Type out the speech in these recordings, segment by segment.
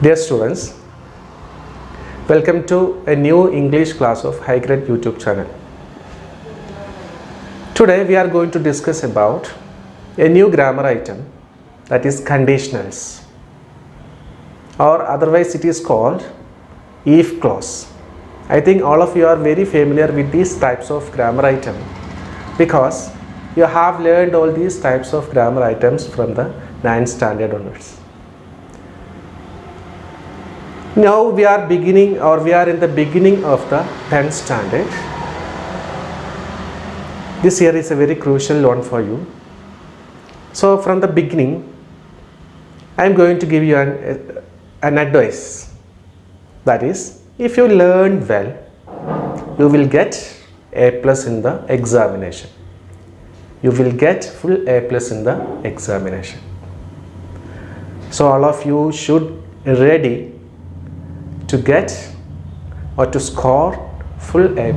Dear students, welcome to a new English class of High Grade YouTube channel. Today we are going to discuss about a new grammar item, that is conditionals, or otherwise it is called if clause. I think all of you are very familiar with these types of grammar item because you have learned all these types of grammar items from the 9th standard onwards. Now we are in the beginning of the 10th standard. This year is a very crucial one for you. So from the beginning, I am going to give you an advice. That is, if you learn well, you will get A+ in the examination. You will get full A+ in the examination. So all of you should ready to get or to score full A+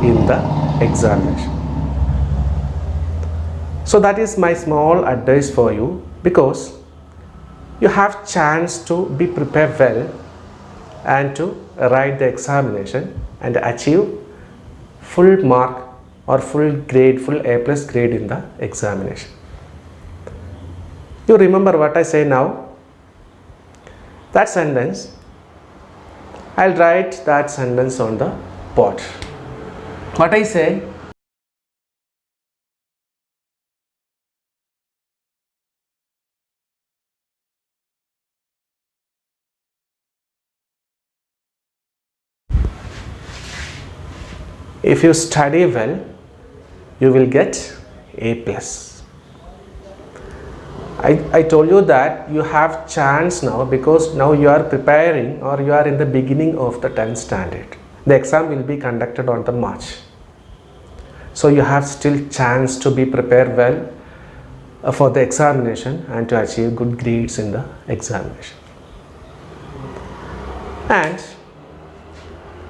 in the examination. So that is my small advice for you, because you have chance to be prepared well and to write the examination and achieve full mark or full grade, full A+ grade in the examination. You remember what I say now? That sentence, I'll write that sentence on the board. What I say? If you study well, you will get A+. I told you that you have chance now, because now you are preparing or you are in the beginning of the 10th standard. The exam will be conducted on the March. So you have still chance to be prepared well for the examination and to achieve good grades in the examination. And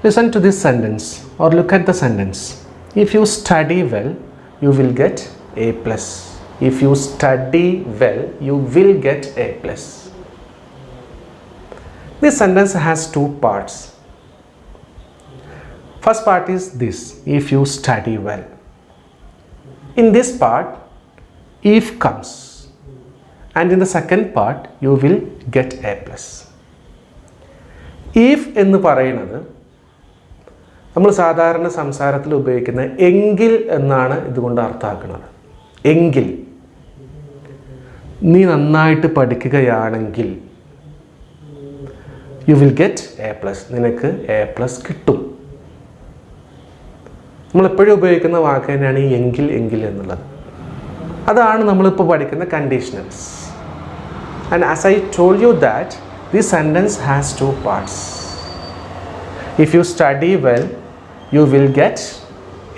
listen to this sentence or look at the sentence. If you study well, you will get A+. If you study well, you will get A+. This sentence has two parts. First part is this, if you study well. In this part, if comes, and in the second part, you will get A+. If എന്ന് പറയുന്നത് നമ്മൾ സാധാരണ സംസാരത്തിൽ ഉപയോഗിക്കുന്ന എങ്കിൽ എന്നാണ് ഇതുകൊണ്ട് അർത്ഥമാക്കുന്നത്. എങ്കിൽ, നീ നന്നായിട്ട് പഠിക്കുകയാണെങ്കിൽ യു വിൽ ഗെറ്റ് A+, നിനക്ക് A+ കിട്ടും. നമ്മളെപ്പോഴും ഉപയോഗിക്കുന്ന വാക്ക് തന്നെയാണ് ഈ എങ്കിൽ എന്നുള്ളത്. അതാണ് നമ്മളിപ്പോൾ പഠിക്കുന്ന conditionals. And as I told you that this sentence has two parts. If you study well, you will get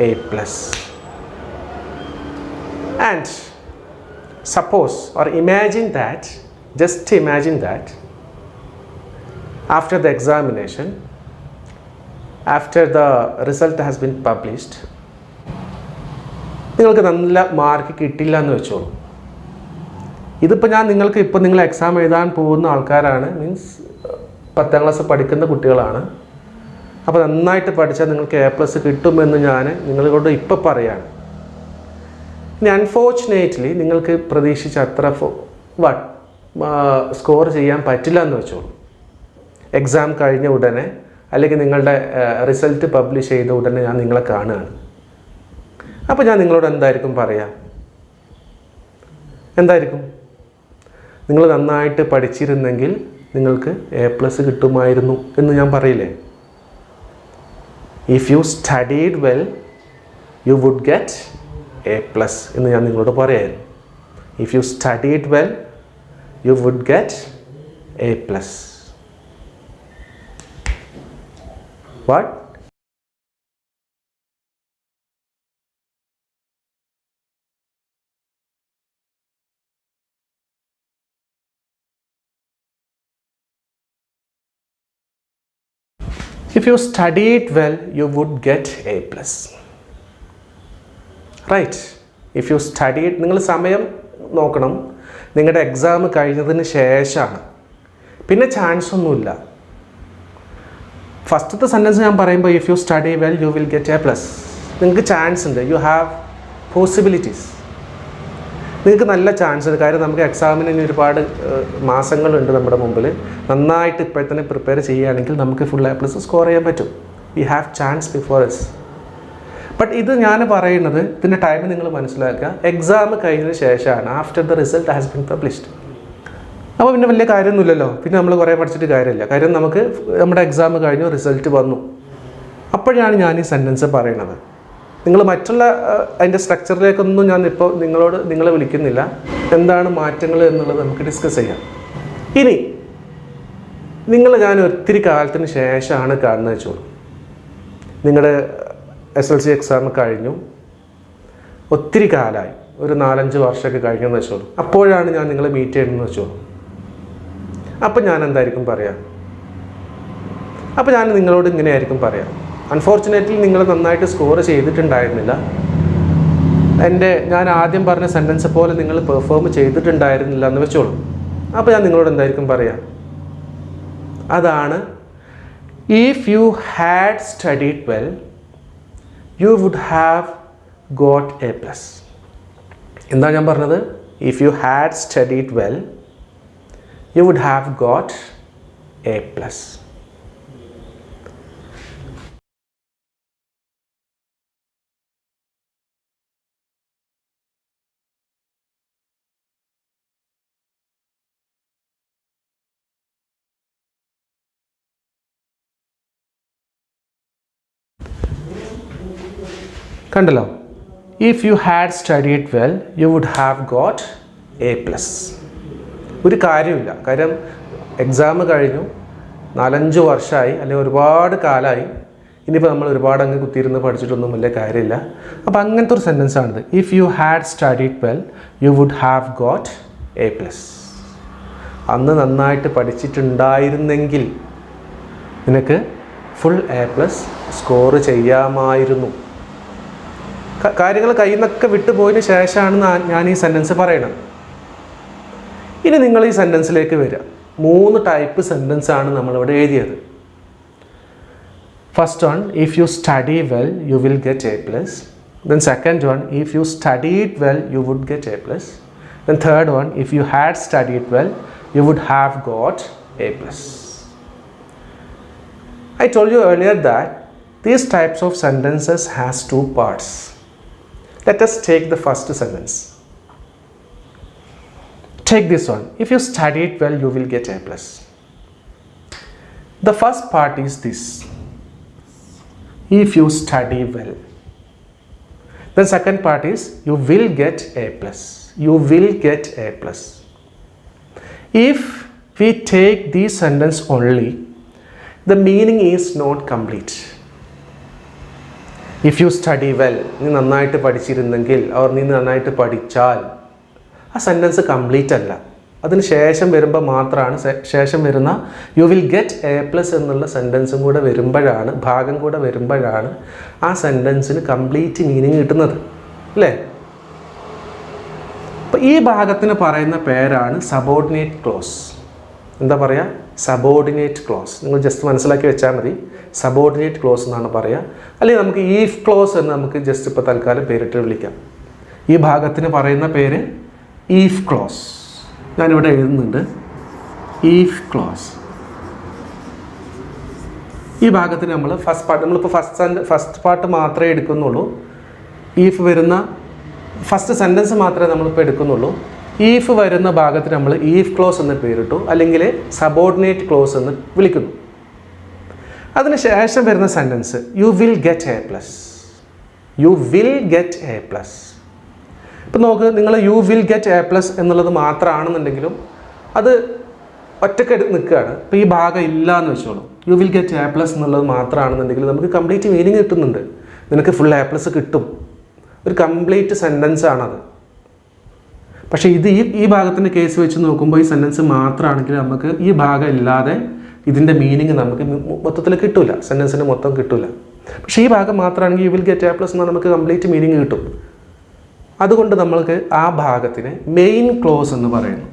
A+. And suppose or imagine that, just imagine that after the examination, after the result has been published, നിങ്ങൾക്ക് നല്ല mark കിട്ടില്ല എന്ന് വെച്ചോളൂ. ഇതിപ്പോൾ നിങ്ങൾ exam എഴുതാൻ പോകുന്ന ആൾക്കാരാണ്, മീൻസ് 10ാം ക്ലാസ് പഠിക്കുന്ന കുട്ടികളാണ്. അപ്പോൾ നന്നായിട്ട് പഠിച്ചാൽ നിങ്ങൾക്ക് A+ കിട്ടുമെന്ന് ഞാൻ നിങ്ങളോട് ഇപ്പോൾ പറയാണ്. ഇനി അൺഫോർച്ചുനേറ്റ്ലി നിങ്ങൾക്ക് പ്രതീക്ഷിച്ച അത്ര സ്കോർ ചെയ്യാൻ പറ്റില്ല എന്ന് വെച്ചോളൂ. എക്സാം കഴിഞ്ഞ ഉടനെ അല്ലെങ്കിൽ നിങ്ങളുടെ റിസൾട്ട് പബ്ലിഷ് ചെയ്ത ഉടനെ ഞാൻ നിങ്ങളെ കാണുകയാണ്. അപ്പോൾ ഞാൻ നിങ്ങളോട് എന്തായിരിക്കും പറയാം? എന്തായിരിക്കും? നിങ്ങൾ നന്നായിട്ട് പഠിച്ചിരുന്നെങ്കിൽ നിങ്ങൾക്ക് A+ കിട്ടുമായിരുന്നു എന്ന് ഞാൻ പറയില്ലേ? If you studied well, you would get A+ എന്ന് ഞാൻ നിങ്ങളോട് പറയായിരുന്നു. If you studied well, you would get A+. What? If you studied well, you would get A+. Right? If you studied, നിങ്ങൾ സമയം നോക്കണം. നിങ്ങളുടെ എക്സാം കഴിഞ്ഞതിന് ശേഷമാണ്. പിന്നെ ചാൻസ് ഒന്നുമില്ല. ഫസ്റ്റത്തെ സെൻറ്റൻസ് ഞാൻ പറയുമ്പോൾ if you study well you will get A plus. നിങ്ങൾക്ക് ചാൻസ് ഉണ്ട്, യു ഹാവ് പോസിബിലിറ്റീസ്. നിങ്ങൾക്ക് നല്ല ചാൻസ് ഉണ്ട്. കാര്യം നമുക്ക് എക്സാമിന് ഇനി ഒരുപാട് മാസങ്ങളുണ്ട് നമ്മുടെ മുമ്പിൽ. നന്നായിട്ട് ഇപ്പോൾ തന്നെ പ്രിപ്പയർ ചെയ്യുകയാണെങ്കിൽ നമുക്ക് ഫുൾ എ പ്ലസ് സ്കോർ ചെയ്യാൻ പറ്റും. We have chance before S. But ഇത് ഞാൻ പറയുന്നത്, ഇതിൻ്റെ ടൈം നിങ്ങൾ മനസ്സിലാക്കുക, എക്സാം കഴിഞ്ഞതിന് ശേഷമാണ്, after the result has been published. അപ്പോൾ പിന്നെ വലിയ കാര്യമൊന്നുമില്ലല്ലോ, പിന്നെ നമ്മൾ കുറേ പഠിച്ചിട്ട് കാര്യമില്ല. കാര്യം നമുക്ക് നമ്മുടെ എക്സാം കഴിഞ്ഞു, റിസൾട്ട് വന്നു. അപ്പോഴാണ് ഞാൻ ഈ സെൻറ്റൻസ് പറയുന്നത്. നിങ്ങൾ മറ്റുള്ള അതിൻ്റെ സ്ട്രക്ചറിലേക്കൊന്നും ഞാൻ ഇപ്പോൾ നിങ്ങളെ വിളിക്കുന്നില്ല. എന്താണ് മാറ്റങ്ങൾ എന്നുള്ളത് നമുക്ക് ഡിസ്കസ് ചെയ്യാം. ഇനി ഞാൻ ഒത്തിരി കാലത്തിന് ശേഷമാണ് കാണുന്നത് വെച്ചോളൂ. നിങ്ങളുടെ SLC എക്സാം കഴിഞ്ഞു, ഒത്തിരി കാലമായി, ഒരു 4-5 വർഷമൊക്കെ കഴിഞ്ഞെന്ന് വെച്ചോളൂ. അപ്പോഴാണ് ഞാൻ നിങ്ങളെ മീറ്റ് ചെയ്യുന്നതെന്ന് വെച്ചോളൂ. അപ്പോൾ ഞാൻ എന്തായിരിക്കും പറയാം? അപ്പോൾ ഞാൻ നിങ്ങളോട് ഇങ്ങനെയായിരിക്കും പറയാം, അൺഫോർച്ചുനേറ്റ്ലി നിങ്ങൾ നന്നായിട്ട് സ്കോർ ചെയ്തിട്ടുണ്ടായിരുന്നില്ല. ഞാൻ ആദ്യം പറഞ്ഞ സെൻറ്റൻസ് പോലെ നിങ്ങൾ പെർഫോം ചെയ്തിട്ടുണ്ടായിരുന്നില്ല എന്ന് വെച്ചോളൂ. അപ്പോൾ ഞാൻ നിങ്ങളോട് എന്തായിരിക്കും പറയാം? അതാണ്, if you had studied well you would have got A plus. എന്താ ഞാൻ പറഞ്ഞത്? If you had studied well you would have got A plus. കണ്ടല്ലോ, if you had studied well you would have got A plus. ഒരു കാര്യമില്ല. കാര്യം exam കഴിഞ്ഞു, 4-5 വർഷമായി, അല്ലെങ്കിൽ ഒരുപാട് കാലമായി. ഇനിയിപ്പോൾ നമ്മൾ ഒരുപാട് അങ്ങ് കുത്തിയിരുന്ന് പഠിച്ചിട്ടൊന്നും വലിയ കാര്യമില്ല. അപ്പോൾ അങ്ങനത്തെ ഒരു സെൻറ്റൻസാണിത്. If you had studied well you would have got A plus. അന്ന് നന്നായിട്ട് പഠിച്ചിട്ടുണ്ടായിരുന്നെങ്കിൽ നിനക്ക് ഫുൾ എ പ്ലസ് സ്കോർ ചെയ്യാമായിരുന്നു. കാര്യങ്ങൾ കയ്യിൽ നിന്നൊക്കെ വിട്ടുപോയതിന് ശേഷമാണ് ഞാൻ ഈ സെൻറ്റൻസ് പറയണത്. ഇനി നിങ്ങൾ ഈ സെൻറ്റൻസിലേക്ക് വരിക. 3 ടൈപ്പ് സെൻറ്റൻസാണ് നമ്മളിവിടെ എഴുതിയത്. First one, if you study well you will get A plus. Then second one, if you studied well you would get A plus. Then third one, if you had studied well you would have got A plus. I told you earlier that these types of sentences has 2 parts. Let us take the first sentence. Take this one. If you studied well, you will get A plus. The first part is this. If you study well. The second part is you will get A plus. You will get A plus. If we take this sentence only, the meaning is not complete. If you study well, നീ നന്നായിട്ട് പഠിച്ചിരുന്നെങ്കിൽ, നീ നന്നായിട്ട് പഠിച്ചാൽ, ആ sentence complete അല്ല. അതിന് ശേഷം വരുമ്പോൾ മാത്രമാണ്, ശേഷം വരുന്ന U will get A plus എന്നുള്ള സെൻറ്റൻസും കൂടെ വരുമ്പോഴാണ്, ഭാഗം കൂടെ വരുമ്പോഴാണ് ആ സെൻറ്റൻസിന് കംപ്ലീറ്റ് മീനിങ് കിട്ടുന്നത്, അല്ലേ? അപ്പോൾ ഈ ഭാഗത്തിന് പറയുന്ന പേരാണ് സബോർഡിനേറ്റ് ക്ലോസ്. എന്താ പറയുക? Subordinate close. നിങ്ങൾ ജസ്റ്റ് മനസ്സിലാക്കി വെച്ചാൽ മതി. സബോർഡിനേറ്റ് ക്ലോസ് എന്നാണ് പറയുക. അല്ലെങ്കിൽ നമുക്ക് ഈഫ് ക്ലോസ് എന്ന് നമുക്ക് ജസ്റ്റ് ഇപ്പോൾ തൽക്കാലം പേരിട്ട് വിളിക്കാം. ഈ ഭാഗത്തിന് പറയുന്ന പേര് ഈഫ് ക്ലോസ്. ഞാനിവിടെ എഴുതുന്നുണ്ട്, ഈഫ് ക്ലോസ്. ഈ ഭാഗത്തിന് നമ്മൾ നമ്മളിപ്പോൾ ഫസ്റ്റ് പാർട്ട് മാത്രമേ എടുക്കുന്നുള്ളൂ. ഈഫ് വരുന്ന ഫസ്റ്റ് സെൻറ്റൻസ് മാത്രമേ നമ്മളിപ്പോൾ എടുക്കുന്നുള്ളൂ. ഈഫ് വരുന്ന ഭാഗത്തിന് നമ്മൾ ഈഫ് ക്ലോസ് എന്ന് പേരിട്ടു, അല്ലെങ്കിൽ സബോർഡിനേറ്റ് ക്ലോസ് എന്ന് വിളിക്കുന്നു. അതിന് ശേഷം വരുന്ന sentence U will get A plus. U will get A plus. ഇപ്പം നോക്ക്, നിങ്ങൾ U will get A plus എന്നുള്ളത് മാത്രമാണെന്നുണ്ടെങ്കിലും അത് ഒറ്റക്ക് നിൽക്കുകയാണ്. ഇപ്പോൾ ഈ ഭാഗം ഇല്ല എന്ന് വെച്ചോളൂ. U will get A plus എന്നുള്ളത് മാത്രമാണെന്നുണ്ടെങ്കിൽ നമുക്ക് കംപ്ലീറ്റ് മീനിങ് കിട്ടുന്നുണ്ട്. നിനക്ക് ഫുൾ എ പ്ലസ് കിട്ടും. ഒരു കംപ്ലീറ്റ് സെൻറ്റൻസ് ആണത്. പക്ഷേ ഇത് ഈ ഭാഗത്തിൻ്റെ കേസ് വെച്ച് നോക്കുമ്പോൾ ഈ സെൻറ്റൻസ് മാത്രമാണെങ്കിൽ നമുക്ക് ഈ ഭാഗം ഇല്ലാതെ ഇതിൻ്റെ മീനിങ് നമുക്ക് മൊത്തത്തിൽ കിട്ടില്ല, സെൻറ്റൻസിന് മൊത്തം കിട്ടില്ല. പക്ഷേ ഈ ഭാഗം മാത്രമാണെങ്കിൽ U will get A plus എന്നാൽ നമുക്ക് കംപ്ലീറ്റ് മീനിങ് കിട്ടും. അതുകൊണ്ട് നമ്മൾക്ക് ആ ഭാഗത്തിന് മെയിൻ ക്ലോസ് എന്ന് പറയുന്നു.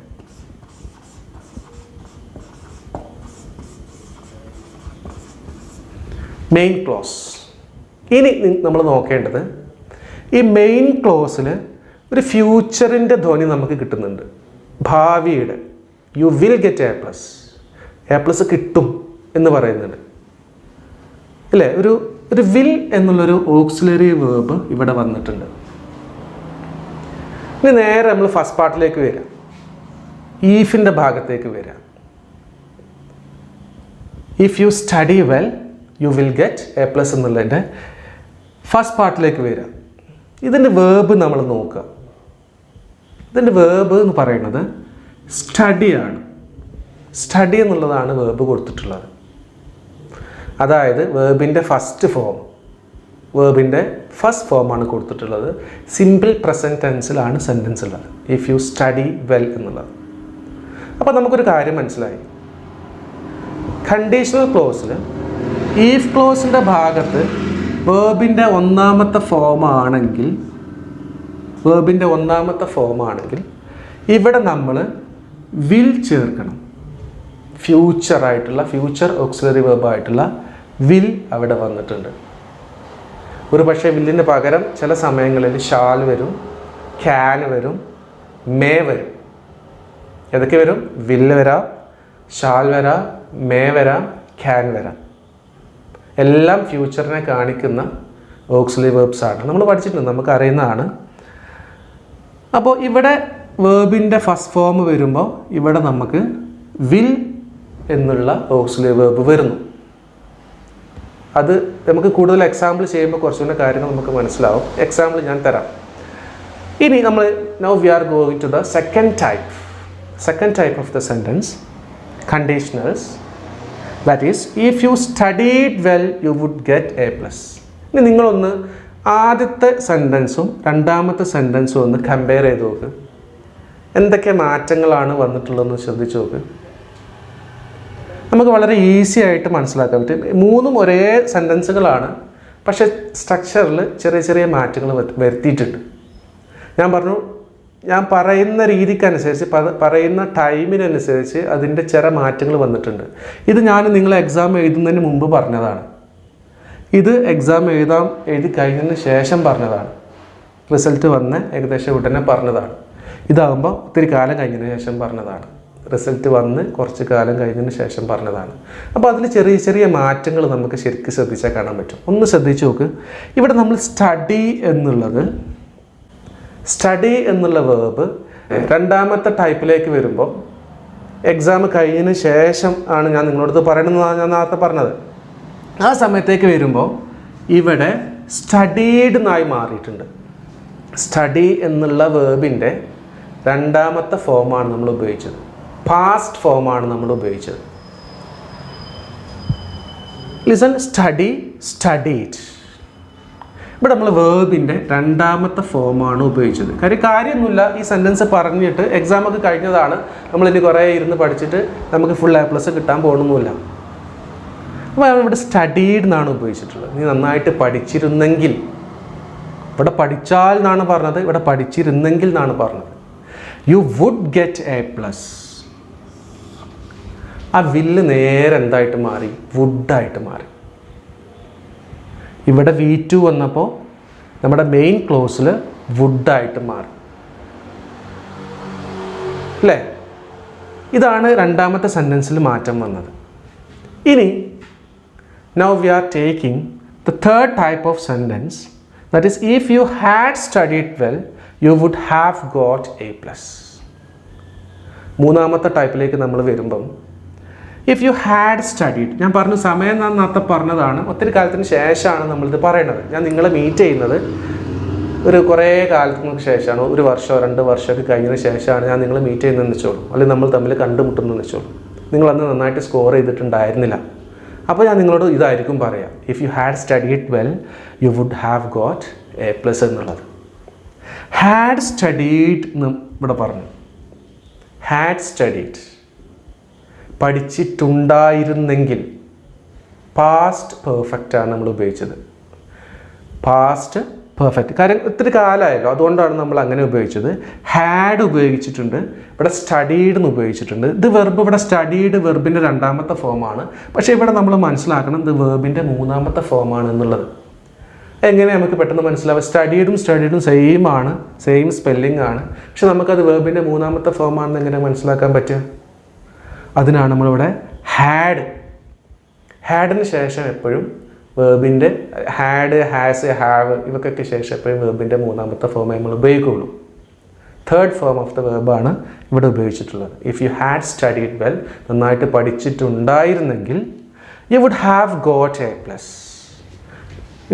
Main clause. ഇനി നമ്മൾ നോക്കേണ്ടത് ഈ മെയിൻ ക്ലോസിൽ ഒരു ഫ്യൂച്ചറിൻ്റെ ധ്വനി നമുക്ക് കിട്ടുന്നുണ്ട്. ഭാവിയുടെ you will get A plus കിട്ടും എന്ന് പറയുന്നുണ്ട് അല്ലേ. ഒരു വിൽ എന്നുള്ളൊരു ഓക്സിലറി വേർബ് ഇവിടെ വന്നിട്ടുണ്ട്. ഇനി നേരെ നമ്മൾ ഫസ്റ്റ് പാർട്ടിലേക്ക് വരാം, ഈഫിൻ്റെ ഭാഗത്തേക്ക് വരാം. If you study well you will get A plus എന്നുള്ളതിൻ്റെ ഫസ്റ്റ് പാർട്ടിലേക്ക് വരാം. ഇതിൻ്റെ വേർബ് നമ്മൾ നോക്കുക. ഇതിൻ്റെ വേർബ് എന്ന് പറയുന്നത് സ്റ്റഡിയാണ്. സ്റ്റഡി എന്നുള്ളതാണ് വേർബ് കൊടുത്തിട്ടുള്ളത്. അതായത് വേർബിൻ്റെ ഫസ്റ്റ് ഫോമാണ് കൊടുത്തിട്ടുള്ളത്. സിമ്പിൾ പ്രസൻറ്റ് ടെൻസിലാണ് സെൻറ്റൻസ് ഉള്ളത്. ഇഫ് യു സ്റ്റഡി വെൽ എന്നുള്ളത്. അപ്പോൾ നമുക്കൊരു കാര്യം മനസ്സിലായി. കണ്ടീഷണൽ ക്ലോസിൽ ഈഫ് ക്ലോസിൻ്റെ ഭാഗത്ത് വേർബിൻ്റെ ഒന്നാമത്തെ ഫോമാണെങ്കിൽ ഇവിടെ നമ്മൾ വിൽ ചേർക്കണം. ഫ്യൂച്ചർ ഓക്സിലറി വേർബായിട്ടുള്ള വിൽ അവിടെ വന്നിട്ടുണ്ട്. ഒരു പക്ഷേ വില്ലിന് പകരം ചില സമയങ്ങളിൽ ഷാൽ വരും, ക്യാൻ വരും, മേ വരും. ഏതൊക്കെ വരും? വില്ല് വരാം, ഷാൽ വരാം, മേ വരാം, ക്യാൻ വരാം. എല്ലാം ഫ്യൂച്ചറിനെ കാണിക്കുന്ന ഓക്സിലറി വേർബ്സ് ആണ്. നമ്മൾ പഠിച്ചിട്ടുണ്ട്, നമുക്ക് അറിയുന്നതാണ്. അപ്പോൾ ഇവിടെ വേർബിൻ്റെ ഫസ്റ്റ് ഫോം വരുമ്പോൾ ഇവിടെ നമുക്ക് വിൽ എന്നുള്ള ഓക്സിലറി വേർബ് വരുന്നു. അത് നമുക്ക് കൂടുതൽ എക്സാമ്പിൾ ചെയ്യുമ്പോൾ കുറച്ചുകൂടെ കാര്യങ്ങൾ നമുക്ക് മനസ്സിലാവും. എക്സാമ്പിൾ ഞാൻ തരാം. ഇനി നമ്മൾ now we are going to the second type of the sentence, conditionals. That is if you studied well you would get A plus. ഇനി നിങ്ങളൊന്ന് ആദ്യത്തെ സെൻറ്റൻസും രണ്ടാമത്തെ സെൻറ്റൻസും ഒന്ന് കമ്പയർ ചെയ്ത് നോക്ക്. എന്തൊക്കെ മാറ്റങ്ങളാണ് വന്നിട്ടുള്ളതെന്ന് ശ്രദ്ധിച്ച് നോക്ക്. നമുക്ക് വളരെ ഈസി ആയിട്ട് മനസ്സിലാക്കാൻ പറ്റും. മൂന്നും ഒരേ സെൻറ്റൻസുകളാണ്, പക്ഷേ സ്ട്രക്ചറിൽ ചെറിയ ചെറിയ മാറ്റങ്ങൾ വരുത്തിയിട്ടുണ്ട്. ഞാൻ പറയുന്ന രീതിക്കനുസരിച്ച് പറയുന്ന ടൈമിനനുസരിച്ച് അതിൻ്റെ ചില മാറ്റങ്ങൾ വന്നിട്ടുണ്ട്. ഇത് ഞാൻ നിങ്ങൾ എക്സാം എഴുതുന്നതിന് മുമ്പ് പറഞ്ഞതാണ്. ഇത് എക്സാം എഴുതി കഴിഞ്ഞതിന് ശേഷം പറഞ്ഞതാണ്. റിസൾട്ട് വന്ന് ഏകദേശം ഉടനെ പറഞ്ഞതാണ്. ഇതാകുമ്പോൾ ഒത്തിരി കാലം കഴിഞ്ഞതിന് ശേഷം പറഞ്ഞതാണ്. റിസൾട്ട് വന്ന് കുറച്ച് കാലം കഴിഞ്ഞതിന് ശേഷം പറഞ്ഞതാണ്. അപ്പോൾ അതിൽ ചെറിയ ചെറിയ മാറ്റങ്ങൾ നമുക്ക് ശരിക്കും ശ്രദ്ധിച്ചാൽ കാണാൻ പറ്റും. ഒന്ന് ശ്രദ്ധിച്ച് നോക്ക്. ഇവിടെ നമ്മൾ സ്റ്റഡി എന്നുള്ള വേർബ് രണ്ടാമത്തെ ടൈപ്പിലേക്ക് വരുമ്പോൾ എക്സാം കഴിഞ്ഞതിന് ശേഷം ആണ് ഞാൻ നിങ്ങളോട് പറയണമെന്നാണ് ഞാൻ നേരത്തെ പറഞ്ഞത്. ആ സമയത്തേക്ക് വരുമ്പോൾ ഇവിടെ സ്റ്റഡീഡ് എന്നായി മാറിയിട്ടുണ്ട്. സ്റ്റഡി എന്നുള്ള വേർബിൻ്റെ രണ്ടാമത്തെ ഫോമാണ് നമ്മൾ ഉപയോഗിച്ചത്. പാസ്റ്റ് ഫോമാണ് നമ്മൾ ഉപയോഗിച്ചത്. Listen, studied. ഇവിടെ നമ്മൾ വേർബിൻ്റെ രണ്ടാമത്തെ ഫോമാണ് ഉപയോഗിച്ചത്. കാര്യമൊന്നുമില്ല. ഈ സെൻറ്റൻസ് പറഞ്ഞിട്ട് എക്സാമൊക്കെ കഴിഞ്ഞതാണ്, നമ്മളിനി കുറേ ഇരുന്ന് പഠിച്ചിട്ട് നമുക്ക് ഫുൾ എ പ്ലസ് കിട്ടാൻ പോകണമെന്നില്ല. അപ്പോൾ ഇവിടെ സ്റ്റഡീഡ് എന്നാണ് ഉപയോഗിച്ചിട്ടുള്ളത്. നീ നന്നായിട്ട് പഠിച്ചിരുന്നെങ്കിൽ, ഇവിടെ പഠിച്ചാൽ എന്നാണ് പറഞ്ഞത്, ഇവിടെ പഠിച്ചിരുന്നെങ്കിൽ എന്നാണ് പറഞ്ഞത്. You would get A plus. ആ വില്ല് നേരെ എന്തായിട്ട് മാറി? വുഡായിട്ട് മാറി. ഇവിടെ V2 വന്നപ്പോൾ നമ്മുടെ മെയിൻ ക്ലോസിൽ വുഡായിട്ട് മാറി അല്ലേ? ഇതാണ് രണ്ടാമത്തെ സെൻറ്റൻസിൽ മാറ്റം വന്നത്. ഇനി now we are taking the third type of sentence, that is if you had studied well you would have got A plus. മൂന്നാമത്തെ ടൈപ്പിലേക്ക് നമ്മൾ വരുമ്പം ഇഫ് യു ഹാഡ് സ്റ്റഡീഡ്, ഞാൻ പറഞ്ഞു സമയം ഞാൻ നേരത്തെ പറഞ്ഞതാണ്, ഒത്തിരി കാലത്തിന് ശേഷമാണ് നമ്മളിത് പറയണത്. ഞാൻ നിങ്ങളെ മീറ്റ് ചെയ്യുന്നത് ഒരു കുറേ കാലത്തിന് ശേഷമാണ്, 1 വർഷമോ 2 വർഷമൊക്കെ കഴിഞ്ഞതിന് ശേഷമാണ് ഞാൻ നിങ്ങളെ മീറ്റ് ചെയ്യുന്നതെന്ന് വെച്ചോളൂ, അല്ലെങ്കിൽ നമ്മൾ തമ്മിൽ കണ്ടുമുട്ടുന്നതെന്ന് വെച്ചോളൂ. നിങ്ങളന്ന് നന്നായിട്ട് സ്കോർ ചെയ്തിട്ടുണ്ടായിരുന്നില്ല. അപ്പോൾ ഞാൻ നിങ്ങളോട് ഇതായിരിക്കും പറയാം, if you had studied well you would have got A plus എന്നുള്ളത്. ഹാഡ് സ്റ്റഡീഡ് എന്ന് ഇവിടെ പറഞ്ഞു. ഹാഡ് സ്റ്റഡീഡ്, പഠിച്ചിട്ടുണ്ടായിരുന്നെങ്കിൽ. പാസ്റ്റ് പെർഫെക്റ്റ് ആണ് നമ്മൾ ഉപയോഗിച്ചത്. Past perfect. കാര്യം ഒത്തിരി കാലമായല്ലോ, അതുകൊണ്ടാണ് നമ്മൾ അങ്ങനെ ഉപയോഗിച്ചത്. ഹാഡ് ഉപയോഗിച്ചിട്ടുണ്ട്, ഇവിടെ സ്റ്റഡീഡ് എന്ന് ഉപയോഗിച്ചിട്ടുണ്ട്. ഇത് വെർബ്, ഇവിടെ സ്റ്റഡീഡ് വെർബിൻ്റെ രണ്ടാമത്തെ ഫോമാണ്. പക്ഷേ ഇവിടെ നമ്മൾ മനസ്സിലാക്കണം ഇത് വെർബിൻ്റെ മൂന്നാമത്തെ ഫോമാണ് എന്നുള്ളത്. എങ്ങനെ നമുക്ക് പെട്ടെന്ന് മനസ്സിലാവും? സ്റ്റഡീഡും സെയിം ആണ്, സെയിം സ്പെല്ലിംഗ് ആണ്. പക്ഷെ നമുക്കത് വെർബിൻ്റെ മൂന്നാമത്തെ ഫോമാണെന്ന് എങ്ങനെ മനസ്സിലാക്കാൻ പറ്റുക? അതിനാണ് നമ്മളിവിടെ ഹാഡിന് ശേഷം എപ്പോഴും വെർബിൻ്റെ ഹാഡ്, ഹാസ്, ഹാവ് ഇവക്കൊക്കെ ശേഷം എപ്പോഴും വെർബിൻ്റെ മൂന്നാമത്തെ ഫോമേ നമ്മൾ ഉപയോഗിക്കുകയുള്ളൂ. തേർഡ് ഫോം ഓഫ് ദ വെർബാണ് ഇവിടെ ഉപയോഗിച്ചിട്ടുള്ളത്. If you had studied well, നന്നായിട്ട് പഠിച്ചിട്ടുണ്ടായിരുന്നെങ്കിൽ, you would have got A plus.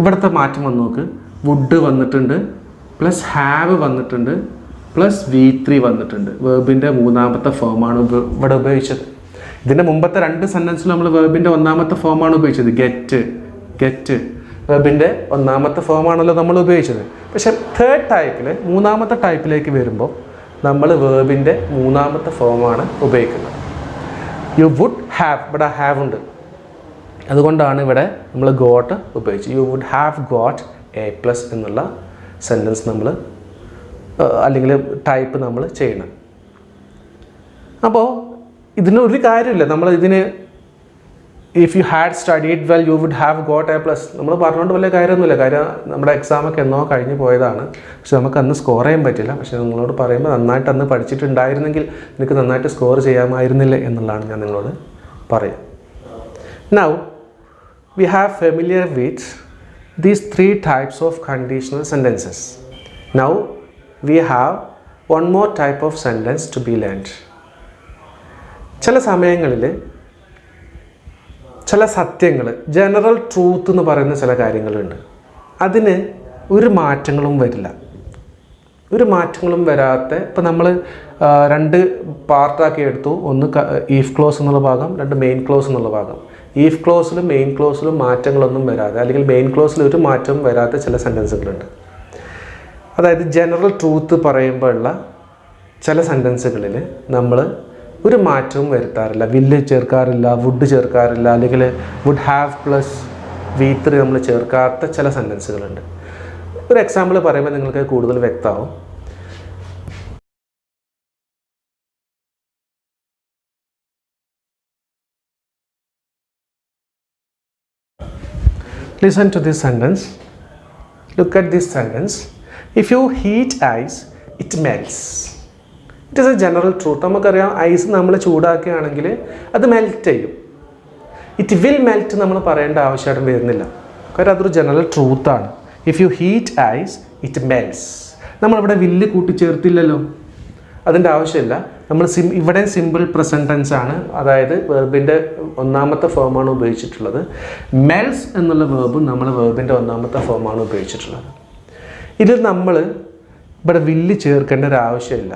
ഇവിടുത്തെ മാറ്റം വന്ന് നോക്ക്. വുഡ് വന്നിട്ടുണ്ട്, പ്ലസ് ഹാവ് വന്നിട്ടുണ്ട്, പ്ലസ് V3 വന്നിട്ടുണ്ട്. വെർബിൻ്റെ മൂന്നാമത്തെ ഫോമാണ് ഇവിടെ ഉപയോഗിച്ചത്. ഇതിൻ്റെ മുമ്പത്തെ രണ്ട് സെൻറ്റൻസിൽ നമ്മൾ വെർബിൻ്റെ ഒന്നാമത്തെ ഫോമാണ് ഉപയോഗിച്ചത്. ഗെറ്റ് വെർബിൻ്റെ ഒന്നാമത്തെ ഫോമാണല്ലോ നമ്മൾ ഉപയോഗിച്ചത്. പക്ഷെ തേർഡ് ടൈപ്പിൽ, മൂന്നാമത്തെ ടൈപ്പിലേക്ക് വരുമ്പോൾ നമ്മൾ വെർബിൻ്റെ മൂന്നാമത്തെ ഫോമാണ് ഉപയോഗിക്കുന്നത്. യു വുഡ് ഹാവ്, ഇവിടെ ഹാവ് ഉണ്ട്, അതുകൊണ്ടാണ് ഇവിടെ നമ്മൾ ഗോട്ട് ഉപയോഗിച്ചത്. You would have got A plus എന്നുള്ള സെൻറ്റൻസ് നമ്മൾ അല്ലെങ്കിൽ ടൈപ്പ് നമ്മൾ ചെയ്യണം. അപ്പോൾ ഇതിനൊരു കാര്യമില്ല, നമ്മൾ ഇതിന് if you had studied well you would have got A plus നമ്മൾ പറഞ്ഞുകൊണ്ട് വലിയ കാര്യമൊന്നുമില്ല. കാര്യം നമ്മുടെ എക്സാമൊക്കെ എന്നോ കഴിഞ്ഞ് പോയതാണ്. പക്ഷെ നമുക്ക് അന്ന് സ്കോർ ചെയ്യാൻ പറ്റില്ല. പക്ഷെ നിങ്ങളോട് പറയുമ്പോൾ നന്നായിട്ട് അന്ന് പഠിച്ചിട്ടുണ്ടായിരുന്നെങ്കിൽ എനിക്ക് നന്നായിട്ട് സ്കോർ ചെയ്യാമായിരുന്നില്ല എന്നുള്ളതാണ് ഞാൻ നിങ്ങളോട് പറയാം. Now we have familiar with these three types of conditional sentences. Now we have one more type of sentence to be learned. ചില സമയങ്ങളിൽ ചില സത്യങ്ങൾ, ജനറൽ ട്രൂത്ത് എന്ന് പറയുന്ന ചില കാര്യങ്ങളുണ്ട്. അതിന് ഒരു മാറ്റങ്ങളും വരില്ല. ഒരു മാറ്റങ്ങളും വരാത്ത, ഇപ്പം നമ്മൾ രണ്ട് പാർട്ടാക്കി എടുത്തു. ഒന്ന് ഈഫ് ക്ലോസ് എന്നുള്ള ഭാഗം, രണ്ട് മെയിൻ ക്ലോസ് എന്നുള്ള ഭാഗം. ഈഫ് ക്ലോസിലും മെയിൻ ക്ലോസിലും മാറ്റങ്ങളൊന്നും വരാതെ, അല്ലെങ്കിൽ മെയിൻ ക്ലോസിൽ ഒരു മാറ്റവും വരാത്ത ചില സെൻറ്റൻസുകളുണ്ട്. അതായത് ജനറൽ ട്രൂത്ത് പറയുമ്പോഴുള്ള ചില സെൻറ്റൻസുകളിൽ നമ്മൾ ഒരു മാറ്റവും വരുത്താറില്ല. വില്ല് ചേർക്കാറില്ല, വുഡ് ചേർക്കാറില്ല, അല്ലെങ്കിൽ വുഡ് ഹാവ് പ്ലസ് V3 നമ്മൾ ചേർക്കാത്ത ചില സെൻറ്റൻസുകളുണ്ട്. ഒരു എക്സാമ്പിൾ പറയുമ്പോൾ നിങ്ങൾക്ക് കൂടുതൽ വ്യക്തമാവും. Listen to this sentence. Look at this sentence. If you heat ice, it melts. It is a general truth. നമുക്കറിയാം ഐസ് നമ്മൾ ചൂടാക്കുകയാണെങ്കിൽ അത് മെൽറ്റ് ചെയ്യും. ഇറ്റ് വിൽ മെൽറ്റ് നമ്മൾ പറയേണ്ട ആവശ്യമായിട്ട് വരുന്നില്ല. കാരണം അതൊരു ജനറൽ ട്രൂത്താണ്. If you heat ice it melts. നമ്മളിവിടെ വില്ല് കൂട്ടിച്ചേർത്തില്ലല്ലോ, അതിൻ്റെ ആവശ്യമില്ല. നമ്മൾ ഇവിടെ സിമ്പിൾ പ്രസൻറ്റ് ടെൻസ് ആണ്, അതായത് വെർബിൻ്റെ ഒന്നാമത്തെ ഫോമാണ് ഉപയോഗിച്ചിട്ടുള്ളത്. മെൽസ് എന്നുള്ള വെർബ് നമ്മൾ വെർബിൻ്റെ ഒന്നാമത്തെ ഫോമാണ് ഉപയോഗിച്ചിട്ടുള്ളത്. ഇതിൽ നമ്മൾ ഇവിടെ വില്ല് ചേർക്കേണ്ട ഒരു ആവശ്യമില്ല.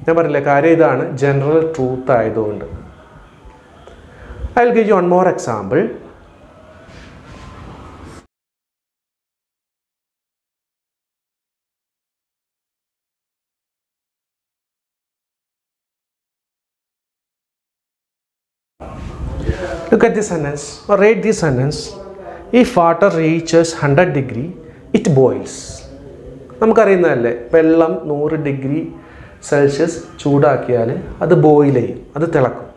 ഞാൻ പറഞ്ഞില്ലേ, കാര്യം ഇതാണ്, ജനറൽ ട്രൂത്ത് ആയതുകൊണ്ട്. I will give you one more example. Look at this sentence or read this sentence. If water reaches 100 degree, it boils. നമുക്കറിയുന്നതല്ലേ, വെള്ളം 100 ഡിഗ്രി സെൽഷ്യസ് ചൂടാക്കിയാൽ അത് ബോയിൽ ചെയ്യും, അത് തിളക്കും.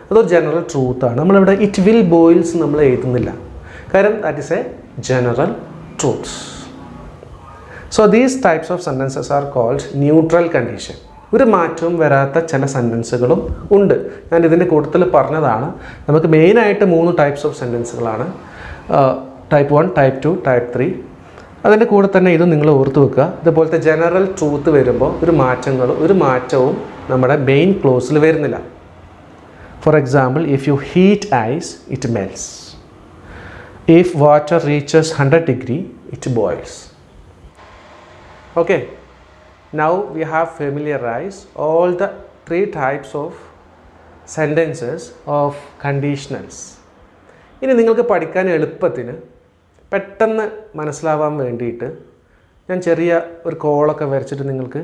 അതൊരു ജനറൽ ട്രൂത്താണ്. നമ്മളിവിടെ ഇറ്റ് വിൽ ബോയിൽസ് നമ്മൾ എഴുതുന്നില്ല, കാരണം that is a general truth. So these types of sentences are called neutral condition. ഒരു മാറ്റവും വരാത്ത ചില സെൻറ്റൻസുകളും ഉണ്ട്. ഞാൻ ഇതിൻ്റെ കൂട്ടത്തിൽ പറഞ്ഞതാണ്. നമുക്ക് മെയിനായിട്ട് 3 ടൈപ്സ് ഓഫ് സെൻറ്റൻസുകളാണ്. Type 1, type 2, type 3. അതിൻ്റെ കൂടെ തന്നെ ഇത് നിങ്ങൾ ഓർത്ത് വെക്കുക. ഇതുപോലത്തെ ജനറൽ ട്രൂത്ത് വരുമ്പോൾ ഒരു മാറ്റവും നമ്മുടെ മെയിൻ ക്ലോസിൽ വരുന്നില്ല. For example, if you heat ice it melts. If water reaches 100 degree it boils. Okay. Now we have familiarized all the 3 types of sentences of conditionals. ഇനി നിങ്ങൾക്ക് പഠിക്കാൻ എളുപ്പത്തിന് പെട്ടെന്ന് മനസ്സിലാവാൻ വേണ്ടിയിട്ട് ഞാൻ ചെറിയ ഒരു കോളൊക്കെ വരച്ചിട്ട് നിങ്ങൾക്ക്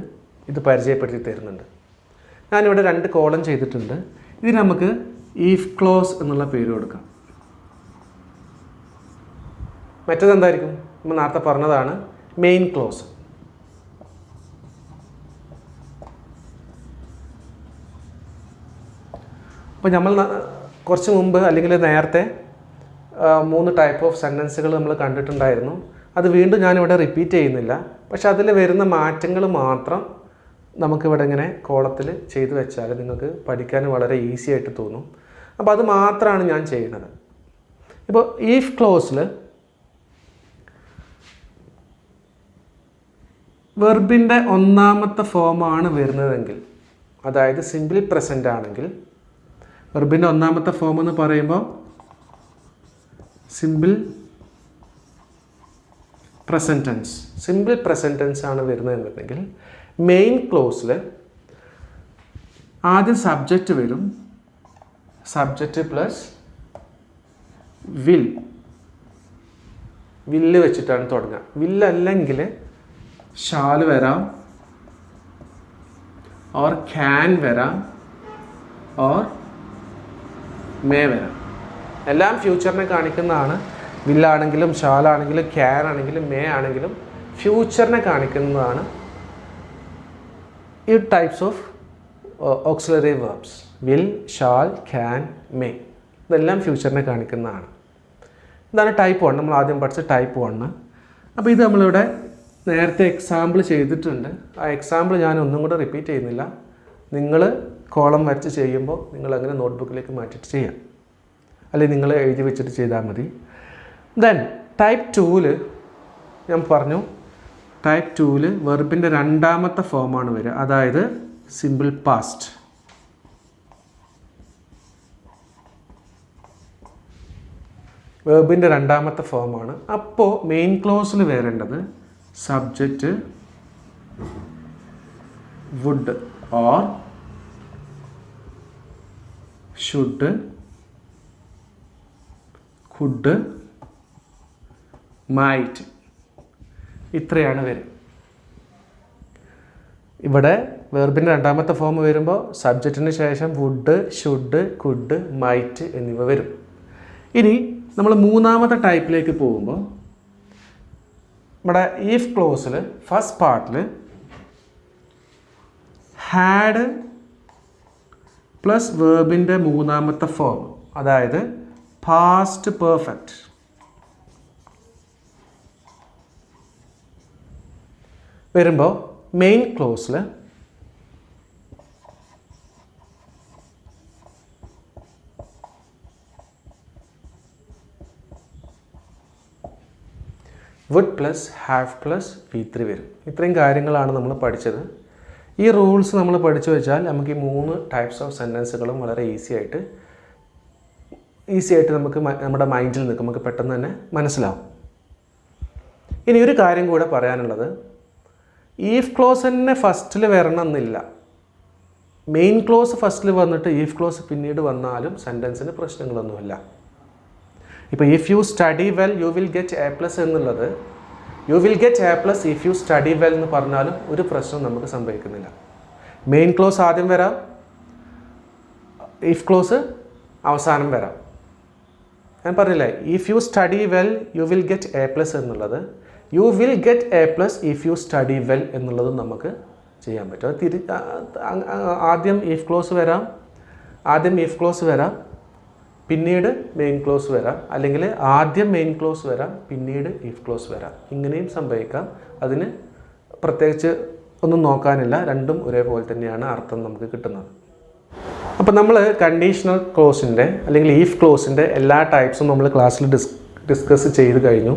ഇത് പരിചയപ്പെടുത്തി തരുന്നുണ്ട്. ഞാനിവിടെ 2 കോളം ചെയ്തിട്ടുണ്ട്. ഇതിന് നമുക്ക് ഈഫ് ക്ലോസ് എന്നുള്ള പേര് കൊടുക്കാം. മറ്റേതെന്തായിരിക്കും? നമ്മൾ നേരത്തെ പറഞ്ഞതാണ് മെയിൻ ക്ലോസ്. അപ്പോൾ നമ്മൾ കുറച്ച് മുമ്പ് അല്ലെങ്കിൽ നേരത്തെ 3 ടൈപ്പ് ഓഫ് സെൻറ്റൻസുകൾ നമ്മൾ കണ്ടിട്ടുണ്ടായിരുന്നു. അത് വീണ്ടും ഞാനിവിടെ റിപ്പീറ്റ് ചെയ്യുന്നില്ല. പക്ഷെ അതിൽ വരുന്ന മാറ്റങ്ങൾ മാത്രം നമുക്കിവിടെ ഇങ്ങനെ കോളത്തിൽ ചെയ്തു വെച്ചാൽ നിങ്ങൾക്ക് പഠിക്കാൻ വളരെ ഈസി ആയിട്ട് തോന്നും. അപ്പോൾ അത് മാത്രമാണ് ഞാൻ ചെയ്യുന്നത്. ഇപ്പോൾ ഈഫ് ക്ലോസിൽ വെർബിൻ്റെ ഒന്നാമത്തെ ഫോമാണ് വരുന്നതെങ്കിൽ, അതായത് സിമ്പിൾ പ്രസൻ്റ് ആണെങ്കിൽ, വെർബിൻ്റെ ഒന്നാമത്തെ ഫോം എന്ന് പറയുമ്പോൾ simple present tense, simple present tense ആണ് വരുന്നതെന്നുണ്ടെങ്കിൽ മെയിൻ ക്ലോസിൽ ആദ്യം സബ്ജക്റ്റ് വരും. സബ്ജക്റ്റ് പ്ലസ് വില്ല് വെച്ചിട്ടാണ് തുടങ്ങുക. വില്ലല്ലെങ്കിൽ ഷാൽ വരാം, ഓർ ക്യാൻ വരാം, ഓർ മേ വരാം. എല്ലാം ഫ്യൂച്ചറിനെ കാണിക്കുന്നതാണ്. വില്ലാണെങ്കിലും ഷാലാണെങ്കിലും ക്യാൻ ആണെങ്കിലും മേ ആണെങ്കിലും ഫ്യൂച്ചറിനെ കാണിക്കുന്നതാണ് ഈ types of auxiliary verbs. Will, shall, can, may ഇതെല്ലാം ഫ്യൂച്ചറിനെ കാണിക്കുന്നതാണ്. ഇതാണ് ടൈപ്പ് 1. നമ്മൾ ആദ്യം പഠിച്ച ടൈപ്പ് 1. അപ്പോൾ ഇത് നമ്മളിവിടെ നേരത്തെ എക്സാമ്പിൾ ചെയ്തിട്ടുണ്ട്. ആ എക്സാമ്പിൾ ഞാൻ ഒന്നും കൂടെ റിപ്പീറ്റ് ചെയ്യുന്നില്ല. നിങ്ങൾ കോളം വരച്ച് ചെയ്യുമ്പോൾ നിങ്ങളങ്ങനെ നോട്ട്ബുക്കിലേക്ക് മാറ്റിയിട്ട് ചെയ്യാം, അല്ലെങ്കിൽ നിങ്ങൾ എഴുതി വെച്ചിട്ട് ചെയ്താൽ മതി. ദെൻ ടൈപ്പ് 2-ൽ ഞാൻ പറഞ്ഞു, ടൈപ്പ് 2-ൽ വെർബിൻ്റെ രണ്ടാമത്തെ ഫോമാണ് വരിക, അതായത് സിമ്പിൾ പാസ്റ്റ്. വെർബിൻ്റെ രണ്ടാമത്തെ ഫോമാണ്. അപ്പോൾ മെയിൻ ക്ലോസിൽ വരേണ്ടത് subject would or should, could, might, ഇത്രയാണ് വരും. ഇവിടെ വെർബിൻ്റെ രണ്ടാമത്തെ ഫോം വരുമ്പോൾ സബ്ജക്റ്റിന് ശേഷം വുഡ്, ഷുഡ്, കുഡ്, മൈറ്റ് എന്നിവ വരും. ഇനി നമ്മൾ മൂന്നാമത്തെ ടൈപ്പിലേക്ക് പോകുമ്പോൾ നമ്മുടെ ഈഫ് ക്ലോസിൽ ഫസ്റ്റ് പാർട്ടിൽ ഹാഡ് പ്ലസ് വെർബിൻ്റെ മൂന്നാമത്തെ ഫോം, അതായത് പാസ്റ്റ് പെർഫെക്റ്റ് വരുമ്പോൾ മെയിൻ ക്ലോസിൽ would plus have plus V3 വരും. ഇത്രയും കാര്യങ്ങളാണ് നമ്മൾ പഠിച്ചത്. ഈ റൂൾസ് നമ്മൾ പഠിച്ചു വെച്ചാൽ നമുക്ക് ഈ 3 ടൈപ്സ് ഓഫ് സെൻറ്റൻസുകളും വളരെ ഈസി ആയിട്ട് നമുക്ക് നമ്മുടെ മൈൻഡിൽ നിൽക്കും, നമുക്ക് പെട്ടെന്ന് തന്നെ മനസ്സിലാവും. ഇനി ഒരു കാര്യം കൂടെ പറയാനുള്ളത്, ഈഫ് ക്ലോസ് തന്നെ ഫസ്റ്റിൽ വരണമെന്നില്ല. മെയിൻ ക്ലോസ് ഫസ്റ്റിൽ വന്നിട്ട് ഈഫ് ക്ലോസ് പിന്നീട് വന്നാലും സെൻറ്റൻസിന് പ്രശ്നങ്ങളൊന്നുമില്ല. ഇപ്പോൾ if you study well you will get A+ എന്നുള്ളത് U will get A+ if you study well എന്ന് പറഞ്ഞാലും ഒരു പ്രശ്നം നമുക്ക് സംഭവിക്കുന്നില്ല. മെയിൻ ക്ലോസ് ആദ്യം വരാം, ഇഫ് ക്ലോസ് അവസാനം വരാം. ഞാൻ പറഞ്ഞില്ലേ, if you study well you will get A+ എന്നുള്ളത് U will get A+ if you study well എന്നുള്ളതും നമുക്ക് ചെയ്യാൻ പറ്റും. അത് ആദ്യം ഇഫ് ക്ലോസ് വരാം, പിന്നീട് മെയിൻ ക്ലോസ് വരാം, അല്ലെങ്കിൽ ആദ്യം മെയിൻ ക്ലോസ് വരാം, പിന്നീട് ഇഫ് ക്ലോസ് വരാം. ഇങ്ങനെയും സംഭവിക്കാം. അതിന് പ്രത്യേകിച്ച് ഒന്നും നോക്കാനില്ല, രണ്ടും ഒരേപോലെ തന്നെയാണ് അർത്ഥം നമുക്ക് കിട്ടുന്നത്. അപ്പോൾ നമ്മൾ കണ്ടീഷണൽ ക്ലോസിൻ്റെ അല്ലെങ്കിൽ ഈഫ് ക്ലോസിൻ്റെ എല്ലാ ടൈപ്സും നമ്മൾ ക്ലാസ്സിൽ ഡിസ്കസ് ചെയ്ത് കഴിഞ്ഞു.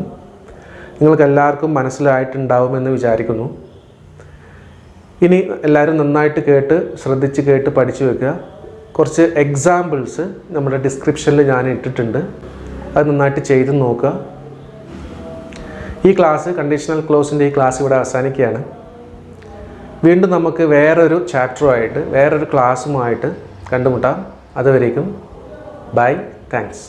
നിങ്ങൾക്ക് എല്ലാവർക്കും മനസ്സിലായിട്ടുണ്ടാവുമെന്ന് വിചാരിക്കുന്നു. ഇനി എല്ലാവരും നന്നായിട്ട് ശ്രദ്ധിച്ച് കേട്ട് പഠിച്ചു വെക്കുക. കുറച്ച് എക്സാമ്പിൾസ് നമ്മുടെ ഡിസ്ക്രിപ്ഷനിൽ ഞാൻ ഇട്ടിട്ടുണ്ട്, അത് നന്നായിട്ട് ചെയ്ത് നോക്കുക. ഈ ക്ലാസ് കണ്ടീഷണൽ ക്ലോസിൻ്റെ ഈ ക്ലാസ് ഇവിടെ അവസാനിക്കുകയാണ്. വീണ്ടും നമുക്ക് വേറൊരു ചാപ്റ്ററുമായിട്ട് വേറൊരു ക്ലാസ്സുമായിട്ട് കണ്ടുമുട്ടാം. അതുവരേക്കും ബൈ, താങ്ക്സ്.